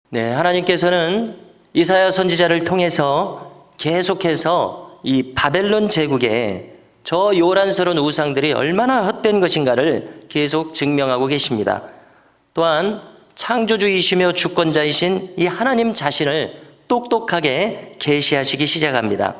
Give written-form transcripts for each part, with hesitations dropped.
네, 하나님께서는 이사야 선지자를 통해서 계속해서 이 바벨론 제국의 저 요란스러운 우상들이 얼마나 헛된 것인가를 계속 증명하고 계십니다. 또한 창조주이시며 주권자이신 이 하나님 자신을 똑똑하게 계시하시기 시작합니다.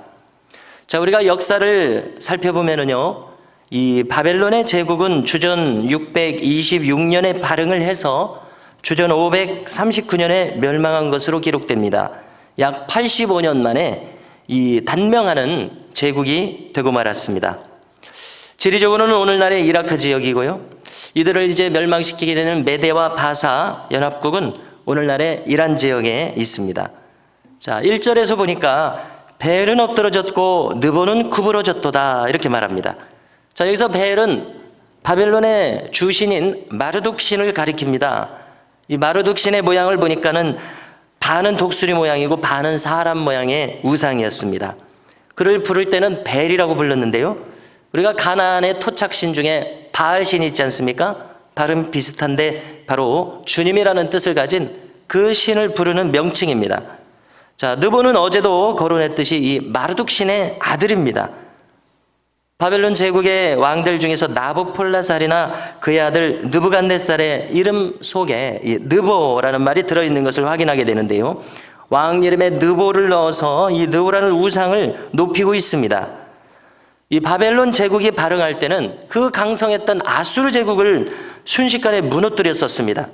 자, 우리가 역사를 살펴보면은요, 이 바벨론의 제국은 주전 626년에 발흥을 해서 주전 539년에 멸망한 것으로 기록됩니다. 약 85년 만에 이 단명하는 제국이 되고 말았습니다. 지리적으로는 오늘날의 이라크 지역이고요, 이들을 이제 멸망시키게 되는 메대와 바사 연합국은 오늘날의 이란 지역에 있습니다. 자, 1절에서 보니까 벨은 엎드러졌고 느보는 구부러졌도다 이렇게 말합니다. 자, 여기서 벨은 바벨론의 주신인 마르둑 신을 가리킵니다. 이 마르둑 신의 모양을 보니까는 반은 독수리 모양이고 반은 사람 모양의 우상이었습니다. 그를 부를 때는 벨이라고 불렀는데요, 우리가 가나안의 토착신 중에 바알신이 있지 않습니까? 발음 비슷한데 바로 주님이라는 뜻을 가진 그 신을 부르는 명칭입니다. 자, 느보는 어제도 거론했듯이 이 마르둑 신의 아들입니다. 바벨론 제국의 왕들 중에서 나부폴라살이나 그의 아들 느부갓네살의 이름 속에 이 느보라는 말이 들어있는 것을 확인하게 되는데요, 왕 이름에 느보를 넣어서 이 느보라는 우상을 높이고 있습니다. 이 바벨론 제국이 발흥할 때는 그 강성했던 아수르 제국을 순식간에 무너뜨렸었습니다.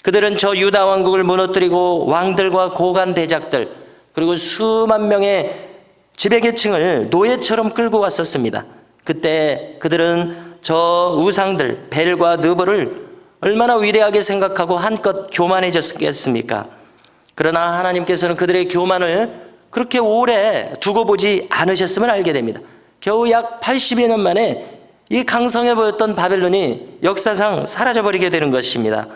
그들은 저 유다 왕국을 무너뜨리고 왕들과 고관 대작들 그리고 수만 명의 지배계층을 노예처럼 끌고 왔었습니다. 그때 그들은 저 우상들 벨과 느보를 얼마나 위대하게 생각하고 한껏 교만해졌겠습니까? 그러나 하나님께서는 그들의 교만을 그렇게 오래 두고 보지 않으셨음을 알게 됩니다. 겨우 약 80여 년 만에 이 강성해 보였던 바벨론이 역사상 사라져버리게 되는 것입니다.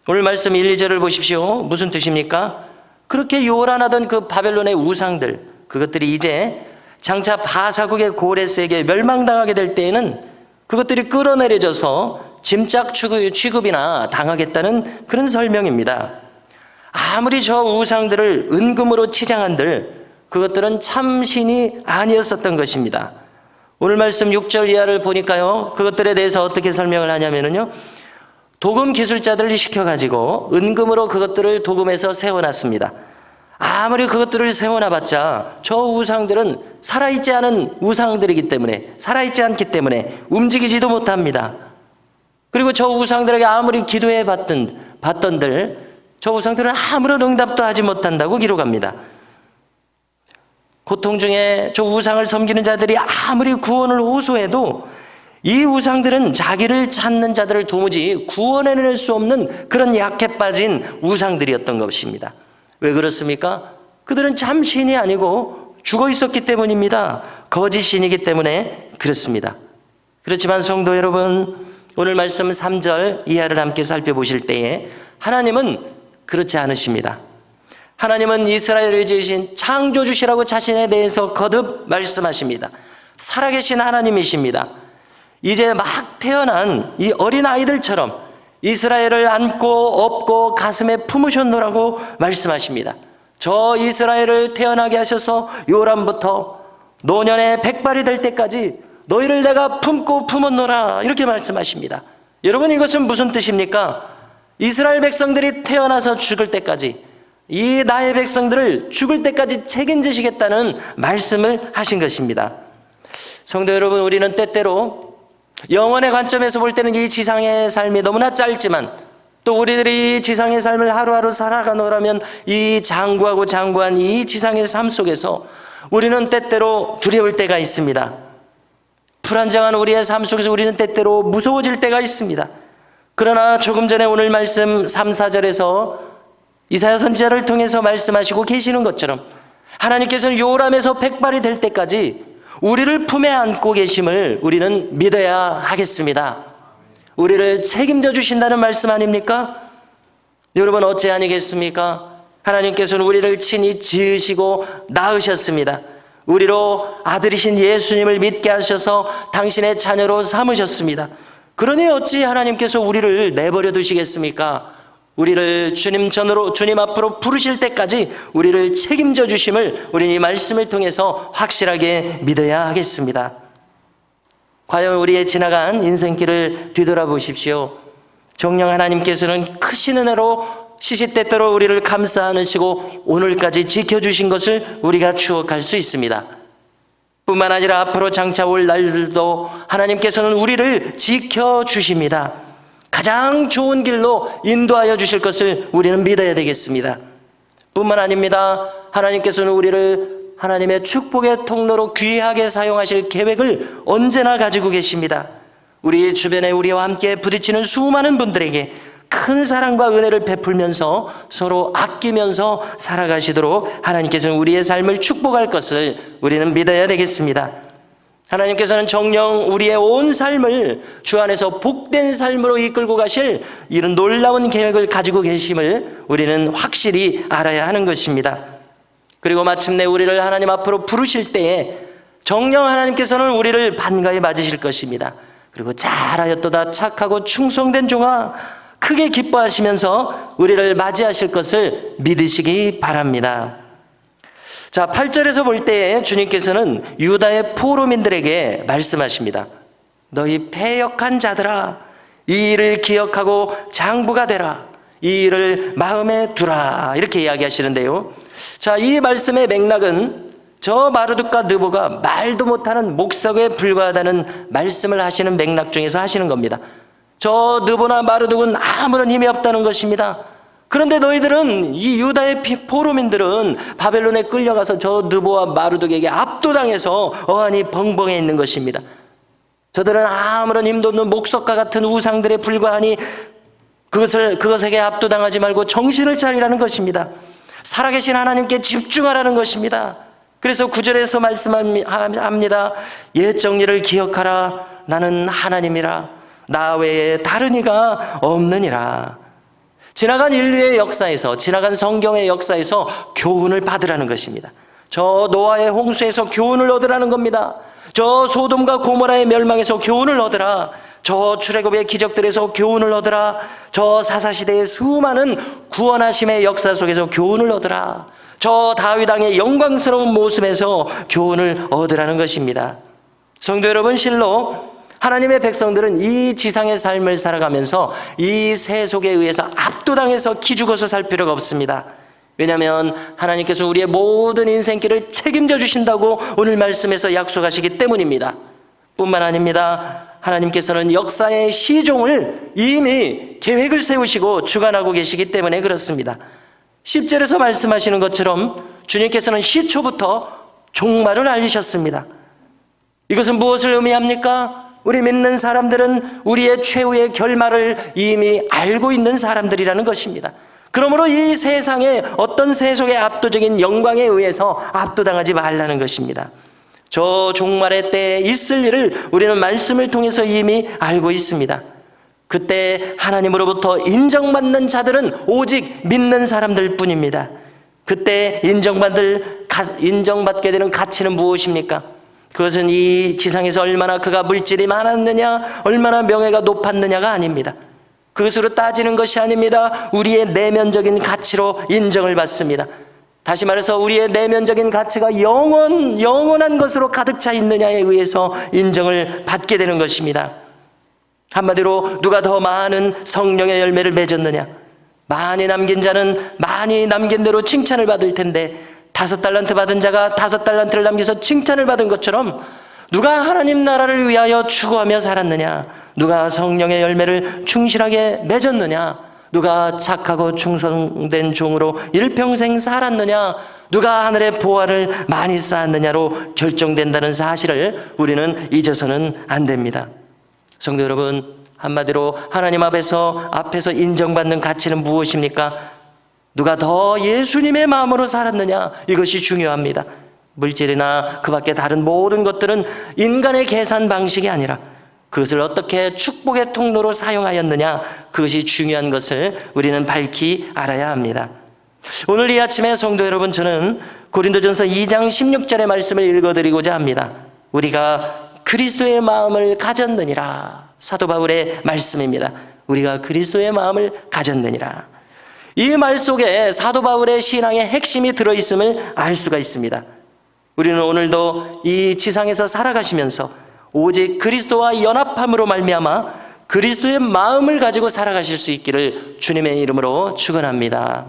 오늘 말씀 1, 2절을 보십시오. 무슨 뜻입니까? 그렇게 요란하던 그 바벨론의 우상들, 그것들이 이제 장차 바사국의 고레스에게 멸망당하게 될 때에는 그것들이 끌어내려져서 짐짝 취급이나 당하겠다는 그런 설명입니다. 아무리 저 우상들을 은금으로 치장한들 그것들은 참신이 아니었었던 것입니다. 오늘 말씀 6절 이하를 보니까요, 그것들에 대해서 어떻게 설명을 하냐면요, 도금 기술자들을 시켜가지고 은금으로 그것들을 도금해서 세워놨습니다. 아무리 그것들을 세워놔봤자 저 우상들은 살아있지 않은 우상들이기 때문에, 살아있지 않기 때문에 움직이지도 못합니다. 그리고 저 우상들에게 아무리 기도해 봤던들 저 우상들은 아무런 응답도 하지 못한다고 기록합니다. 고통 중에 저 우상을 섬기는 자들이 아무리 구원을 호소해도 이 우상들은 자기를 찾는 자들을 도무지 구원해낼 수 없는 그런 약해 빠진 우상들이었던 것입니다. 왜 그렇습니까? 그들은 참 신이 아니고 죽어 있었기 때문입니다. 거짓 신이기 때문에 그렇습니다. 그렇지만 성도 여러분, 오늘 말씀 3절 이하를 함께 살펴보실 때에 하나님은 그렇지 않으십니다. 하나님은 이스라엘을 지으신 창조주시라고 자신에 대해서 거듭 말씀하십니다. 살아계신 하나님이십니다. 이제 막 태어난 이 어린 아이들처럼 이스라엘을 안고 업고 가슴에 품으셨노라고 말씀하십니다. 저 이스라엘을 태어나게 하셔서 요람부터 노년의 백발이 될 때까지 너희를 내가 품고 품었노라 이렇게 말씀하십니다. 여러분, 이것은 무슨 뜻입니까? 이스라엘 백성들이 태어나서 죽을 때까지, 이 나의 백성들을 죽을 때까지 책임지시겠다는 말씀을 하신 것입니다. 성도 여러분, 우리는 때때로 영원의 관점에서 볼 때는 이 지상의 삶이 너무나 짧지만, 또 우리들이 지상의 삶을 하루하루 살아가노라면 이 장구하고 장구한 이 지상의 삶 속에서 우리는 때때로 두려울 때가 있습니다. 불안정한 우리의 삶 속에서 우리는 때때로 무서워질 때가 있습니다. 그러나 조금 전에 오늘 말씀 3, 4절에서 이사야 선지자를 통해서 말씀하시고 계시는 것처럼 하나님께서는 요람에서 백발이 될 때까지 우리를 품에 안고 계심을 우리는 믿어야 하겠습니다. 우리를 책임져 주신다는 말씀 아닙니까? 여러분, 어찌 아니겠습니까? 하나님께서는 우리를 친히 지으시고 낳으셨습니다. 우리로 아들이신 예수님을 믿게 하셔서 당신의 자녀로 삼으셨습니다. 그러니 어찌 하나님께서 우리를 내버려 두시겠습니까? 우리를 주님 앞으로 부르실 때까지 우리를 책임져 주심을 우리는 이 말씀을 통해서 확실하게 믿어야 하겠습니다. 과연 우리의 지나간 인생길을 뒤돌아보십시오. 정녕 하나님께서는 크신 은혜로 시시때때로 우리를 감싸 안으시고 오늘까지 지켜주신 것을 우리가 추억할 수 있습니다. 뿐만 아니라 앞으로 장차 올 날들도 하나님께서는 우리를 지켜주십니다. 가장 좋은 길로 인도하여 주실 것을 우리는 믿어야 되겠습니다. 뿐만 아닙니다. 하나님께서는 우리를 하나님의 축복의 통로로 귀하게 사용하실 계획을 언제나 가지고 계십니다. 우리 주변에 우리와 함께 부딪히는 수많은 분들에게 큰 사랑과 은혜를 베풀면서 서로 아끼면서 살아가시도록 하나님께서는 우리의 삶을 축복할 것을 우리는 믿어야 되겠습니다. 하나님께서는 정녕 우리의 온 삶을 주 안에서 복된 삶으로 이끌고 가실 이런 놀라운 계획을 가지고 계심을 우리는 확실히 알아야 하는 것입니다. 그리고 마침내 우리를 하나님 앞으로 부르실 때에 정녕 하나님께서는 우리를 반가이 맞으실 것입니다. 그리고 잘하였도다 착하고 충성된 종아, 크게 기뻐하시면서 우리를 맞이하실 것을 믿으시기 바랍니다. 자, 8절에서 볼 때 주님께서는 유다의 포로민들에게 말씀하십니다. 너희 패역한 자들아, 이 일을 기억하고 장부가 되라. 이 일을 마음에 두라. 이렇게 이야기하시는데요. 자, 이 말씀의 맥락은 저 마르둑과 느보가 말도 못하는 목석에 불과하다는 말씀을 하시는 맥락 중에서 하시는 겁니다. 저 느보나 마르둑은 아무런 힘이 없다는 것입니다. 그런데 너희들은, 이 유다의 포로민들은 바벨론에 끌려가서 저 느보와 마르둑에게 압도당해서 어안이 벙벙해 있는 것입니다. 저들은 아무런 힘도 없는 목석과 같은 우상들에 불과하니 그것에게 압도당하지 말고 정신을 차리라는 것입니다. 살아계신 하나님께 집중하라는 것입니다. 그래서 9절에서 말씀합니다. 옛 정리를 기억하라. 나는 하나님이라. 나 외에 다른 이가 없느니라. 지나간 인류의 역사에서, 지나간 성경의 역사에서 교훈을 받으라는 것입니다. 저 노아의 홍수에서 교훈을 얻으라는 겁니다. 저 소돔과 고모라의 멸망에서 교훈을 얻으라. 저 출애굽의 기적들에서 교훈을 얻으라. 저 사사시대의 수많은 구원하심의 역사 속에서 교훈을 얻으라. 저 다윗 왕의 영광스러운 모습에서 교훈을 얻으라는 것입니다. 성도 여러분, 실로 하나님의 백성들은 이 지상의 삶을 살아가면서 이 세속에 의해서 압도당해서 기죽어서 살 필요가 없습니다. 왜냐하면 하나님께서 우리의 모든 인생길을 책임져 주신다고 오늘 말씀에서 약속하시기 때문입니다. 뿐만 아닙니다. 하나님께서는 역사의 시종을 이미 계획을 세우시고 주관하고 계시기 때문에 그렇습니다. 10절에서 말씀하시는 것처럼 주님께서는 시초부터 종말을 알리셨습니다. 이것은 무엇을 의미합니까? 우리 믿는 사람들은 우리의 최후의 결말을 이미 알고 있는 사람들이라는 것입니다. 그러므로 이 세상에 어떤 세속의 압도적인 영광에 의해서 압도당하지 말라는 것입니다. 저 종말의 때에 있을 일을 우리는 말씀을 통해서 이미 알고 있습니다. 그때 하나님으로부터 인정받는 자들은 오직 믿는 사람들 뿐입니다. 그때 인정받게 되는 가치는 무엇입니까? 그것은 이 지상에서 얼마나 그가 물질이 많았느냐, 얼마나 명예가 높았느냐가 아닙니다. 그것으로 따지는 것이 아닙니다. 우리의 내면적인 가치로 인정을 받습니다. 다시 말해서 우리의 내면적인 가치가 영원한 것으로 가득 차 있느냐에 의해서 인정을 받게 되는 것입니다. 한마디로 누가 더 많은 성령의 열매를 맺었느냐, 많이 남긴 자는 많이 남긴 대로 칭찬을 받을 텐데 5달란트 받은 자가 5달란트를 남겨서 칭찬을 받은 것처럼 누가 하나님 나라를 위하여 추구하며 살았느냐, 누가 성령의 열매를 충실하게 맺었느냐, 누가 착하고 충성된 종으로 일평생 살았느냐, 누가 하늘의 보화를 많이 쌓았느냐로 결정된다는 사실을 우리는 잊어서는 안 됩니다. 성도 여러분, 한마디로 하나님 앞에서 인정받는 가치는 무엇입니까? 누가 더 예수님의 마음으로 살았느냐, 이것이 중요합니다. 물질이나 그 밖에 다른 모든 것들은 인간의 계산 방식이 아니라 그것을 어떻게 축복의 통로로 사용하였느냐, 그것이 중요한 것을 우리는 밝히 알아야 합니다. 오늘 이 아침에 성도 여러분, 저는 고린도전서 2장 16절의 말씀을 읽어드리고자 합니다. 우리가 그리스도의 마음을 가졌느니라. 사도 바울의 말씀입니다. 우리가 그리스도의 마음을 가졌느니라. 이 말 속에 사도 바울의 신앙의 핵심이 들어있음을 알 수가 있습니다. 우리는 오늘도 이 지상에서 살아가시면서 오직 그리스도와 연합함으로 말미암아 그리스도의 마음을 가지고 살아가실 수 있기를 주님의 이름으로 축원합니다.